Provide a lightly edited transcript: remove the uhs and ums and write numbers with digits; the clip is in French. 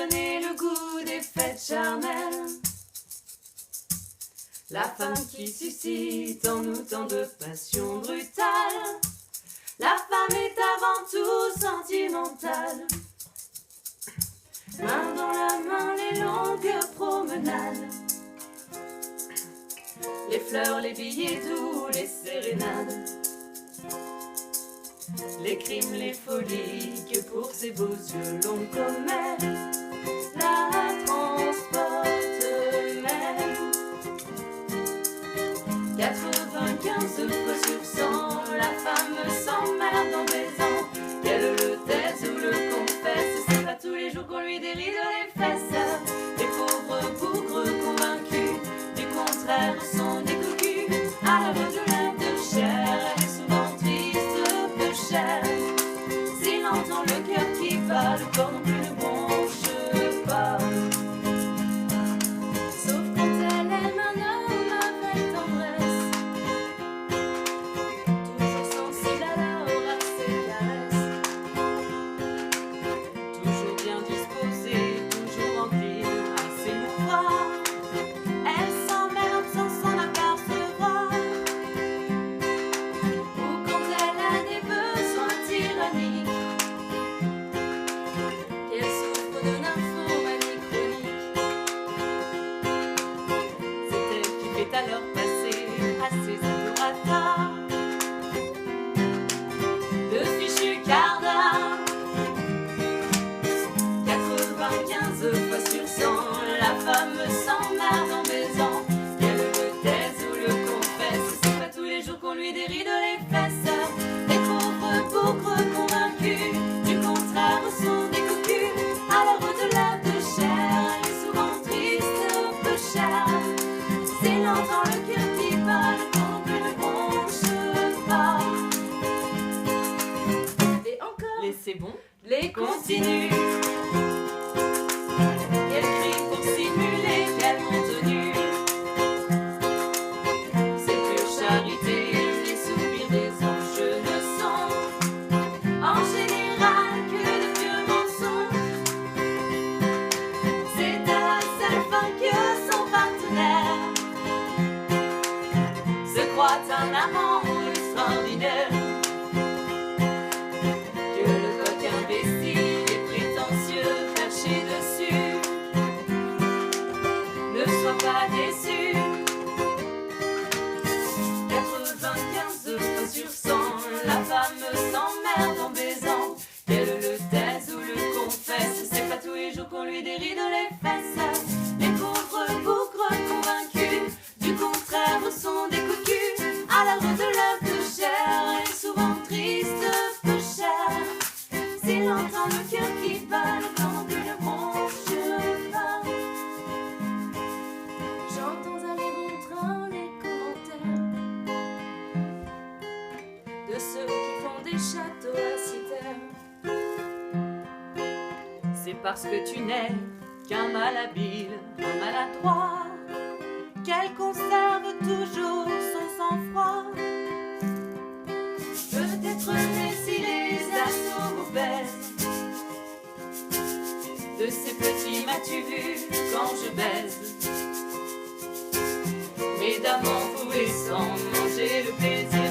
donner le goût des fêtes charnelles. La femme qui suscite en nous tant de passion brutale. La femme est avant tout sentimentale. Main dans la main, les longues promenades. Les fleurs, les billets doux, les sérénades. Les crimes, les folies, que pour ces beaux yeux longs comme elle, la transporte même. 95 fois sur 100, la femme s'emmerde en baisant. Qu'elle le taise ou le confesse, c'est pas tous les jours qu'on lui déride les fesses. Les pauvres bougres convaincus du contraire sont des cocus. À la de l'âme de chair, elle est souvent triste, peu chère. S'il entend le cœur qui bat, le corps non plus ne bronche pas. Sauf quand elle aime un homme avec tendresse, toujours sensible alors à ses caresses, toujours bien disposée, toujours encline à s'émouvoir. Elle s'emmerde sans s'en apercevoir. Ou quand elle a des besoins tyranniques, qu'elle souffre de nymphomanie chronique, c'est elle qui fait alors passer à ses adorateurs de fichus quarts d'heure. 95 fois sur 100, la femme s'emmerde en baisant. Qu'elle le taise ou le confesse, c'est pas tous les jours qu'on lui déride les fesses. Les pauvres bougres convaincus du contraire sont des cocus. Alors au-delà de chair, elle est souvent triste, peu chère. S'il entend le cœur qui bat, le corps ne bronche pas. Et encore, Laissez bon. les continue. Qu'elle crie pour simuler qu'elle monte nue. C'est pure charité, les soupirs des anges ne sont en général que de vieux mensonges. C'est à la seule fin que son partenaire se croit un amant extraordinaire. Que le coq imbécile et prétentieux perché dessus ne soit pas déçu. 95 fois sur 100, la femme s'emmerde en baisant. Qu'elle le taise ou le confesse, c'est pas tous les jours qu'on lui déride les fesses. Les pauvres bougres convaincus du contraire sont des cocus. À l'heure de l'œuf de chair, elle est souvent triste, peu chère. S'il entend le cœur qui bat, le corps non plus ne bronche pas. J'entends aller bon train les commentaires de ceux qui font des châteaux à Citerre. C'est parce que tu n'es qu'un malhabile, un maladroit, qu'elle conserve toujours son sang-froid. Peut-être mais si les assauts vous baissent, de ces petits m'as-tu vu quand je baise? Mesdames enfourées sans manger le plaisir.